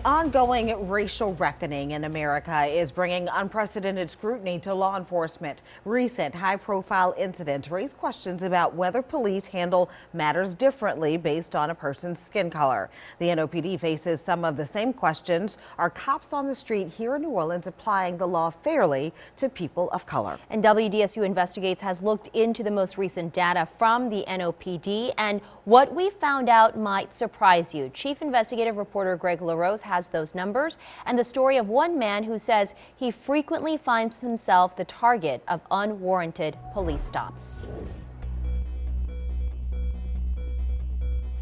ongoing racial reckoning in America is bringing unprecedented scrutiny to law enforcement. Recent high-profile incidents raise questions about whether police handle matters differently based on a person's skin color. The NOPD faces some of the same questions. Are cops on the street here in New Orleans applying the law fairly to people of color? And WDSU Investigates has looked into the most recent data from the NOPD, and what we found out might surprise you. Chief Investigative Reporter Greg LaRose has those numbers and the story of one man who says he frequently finds himself the target of unwarranted police stops.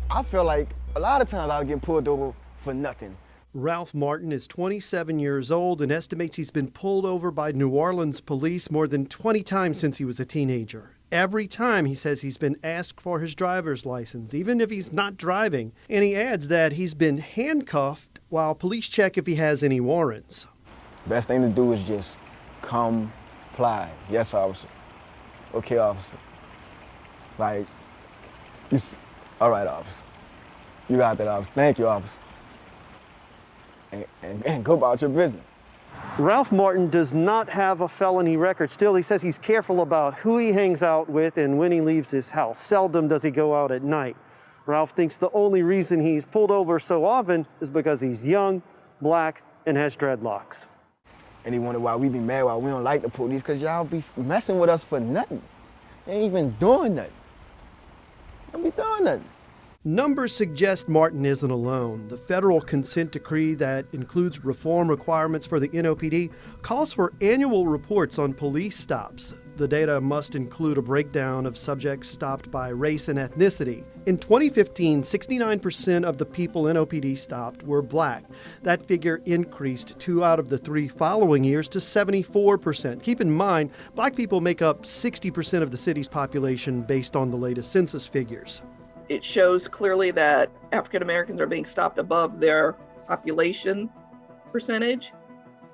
I feel like a lot of times I was getting pulled over for nothing. Ralph Martin is 27 years old and estimates he's been pulled over by New Orleans police more than 20 times since he was a teenager. Every time, he says, he's been asked for his driver's license, even if he's not driving. And he adds that he's been handcuffed while police check if he has any warrants. Best thing to do is just comply. Yes, officer. Okay, officer. Like, all right, officer. You got that, officer. Thank you, officer. And go about your business. Ralph Martin does not have a felony record. Still, he says he's careful about who he hangs out with and when he leaves his house. Seldom does he go out at night. Ralph thinks the only reason he's pulled over so often is because he's young, black, and has dreadlocks. And he wonder why we be mad, why we don't like the police, because y'all be messing with us for nothing. They ain't even doing nothing. They don't be doing nothing. Numbers suggest Martin isn't alone. The federal consent decree that includes reform requirements for the NOPD calls for annual reports on police stops. The data must include a breakdown of subjects stopped by race and ethnicity. In 2015, 69% of the people NOPD stopped were black. That figure increased 2 out of the 3 following years to 74%. Keep in mind, black people make up 60% of the city's population based on the latest census figures. It shows clearly that African Americans are being stopped above their population percentage.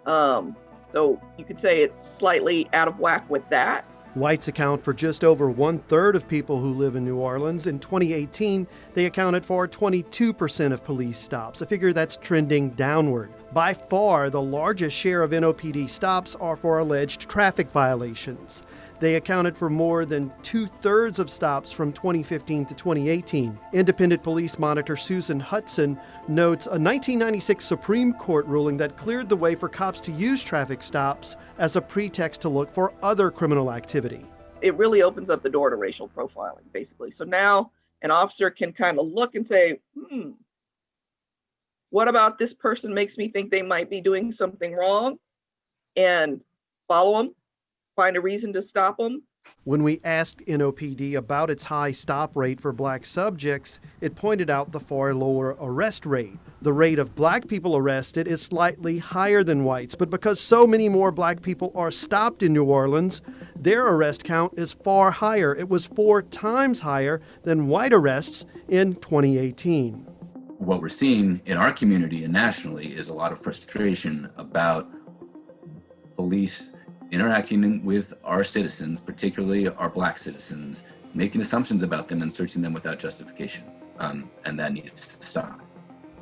So you could say it's slightly out of whack with that. Whites account for just over 1/3 of people who live in New Orleans. In 2018, they accounted for 22% of police stops, a figure that's trending downward. By far, the largest share of NOPD stops are for alleged traffic violations. They accounted for more than 2/3 of stops from 2015 to 2018. Independent police monitor Susan Hudson notes a 1996 Supreme Court ruling that cleared the way for cops to use traffic stops as a pretext to look for other criminal activity. It really opens up the door to racial profiling, basically. So now an officer can kind of look and say, what about this person makes me think they might be doing something wrong, and follow them, find a reason to stop them. When we asked NOPD about its high stop rate for black subjects, it pointed out the far lower arrest rate. The rate of black people arrested is slightly higher than whites, but because so many more black people are stopped in New Orleans, their arrest count is far higher. It was 4 times higher than white arrests in 2018. What we're seeing in our community and nationally is a lot of frustration about police interacting with our citizens, particularly our black citizens, making assumptions about them and searching them without justification. And that needs to stop.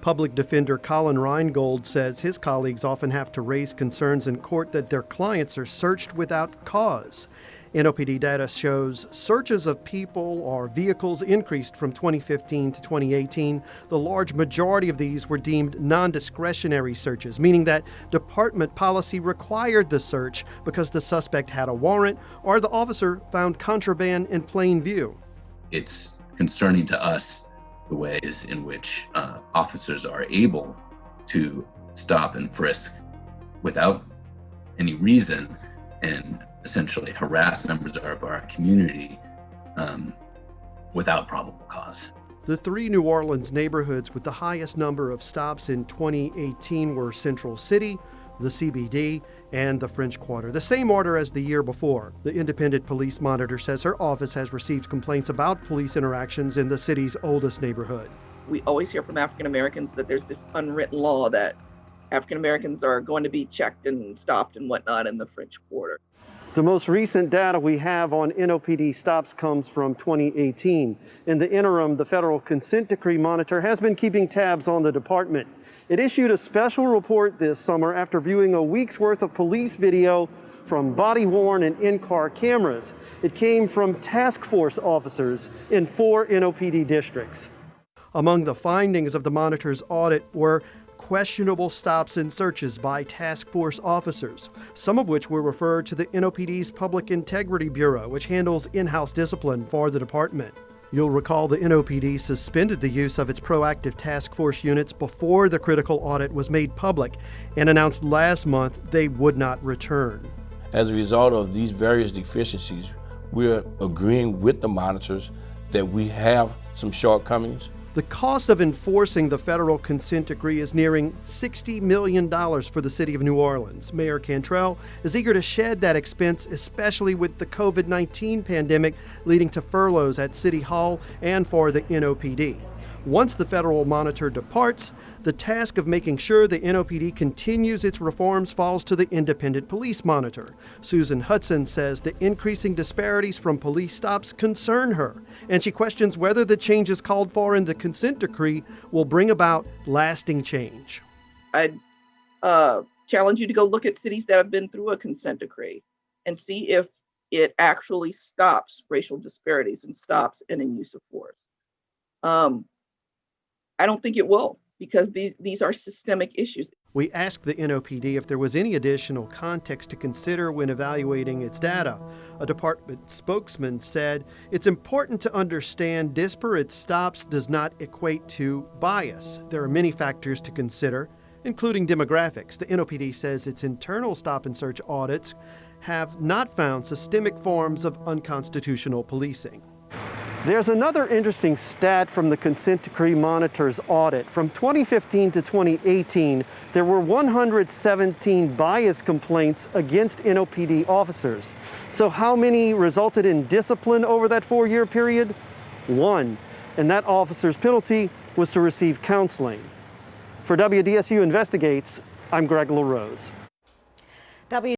Public defender Colin Reingold says his colleagues often have to raise concerns in court that their clients are searched without cause. NOPD data shows searches of people or vehicles increased from 2015 to 2018. The large majority of these were deemed non-discretionary searches, meaning that department policy required the search because the suspect had a warrant or the officer found contraband in plain view. It's concerning to us the ways in which officers are able to stop and frisk without any reason and essentially harass members of our community without probable cause. The 3 New Orleans neighborhoods with the highest number of stops in 2018 were Central City, the CBD, and the French Quarter, the same order as the year before. The independent police monitor says her office has received complaints about police interactions in the city's oldest neighborhood. We always hear from African Americans that there's this unwritten law that African Americans are going to be checked and stopped and whatnot in the French Quarter. The most recent data we have on NOPD stops comes from 2018. In the interim, the federal consent decree monitor has been keeping tabs on the department. It issued a special report this summer after viewing a week's worth of police video from body-worn and in-car cameras. It came from task force officers in 4 NOPD districts. Among the findings of the monitor's audit were questionable stops and searches by task force officers, some of which were referred to the NOPD's Public Integrity Bureau, which handles in-house discipline for the department. You'll recall the NOPD suspended the use of its proactive task force units before the critical audit was made public and announced last month they would not return. As a result of these various deficiencies, we're agreeing with the monitors that we have some shortcomings. The cost of enforcing the federal consent decree is nearing $60 million for the city of New Orleans. Mayor Cantrell is eager to shed that expense, especially with the COVID-19 pandemic leading to furloughs at City Hall and for the NOPD. Once the federal monitor departs, the task of making sure the NOPD continues its reforms falls to the independent police monitor. Susan Hudson says the increasing disparities from police stops concern her, and she questions whether the changes called for in the consent decree will bring about lasting change. I'd challenge you to go look at cities that have been through a consent decree and see if it actually stops racial disparities and stops any use of force. I don't think it will, because these are systemic issues. We asked the NOPD if there was any additional context to consider when evaluating its data. A department spokesman said it's important to understand disparate stops does not equate to bias. There are many factors to consider, including demographics. The NOPD says its internal stop and search audits have not found systemic forms of unconstitutional policing. There's another interesting stat from the consent decree monitor's audit. From 2015 to 2018, there were 117 bias complaints against NOPD officers. So how many resulted in discipline over that 4-year period? 1. And that officer's penalty was to receive counseling. For WDSU Investigates, I'm Greg LaRose.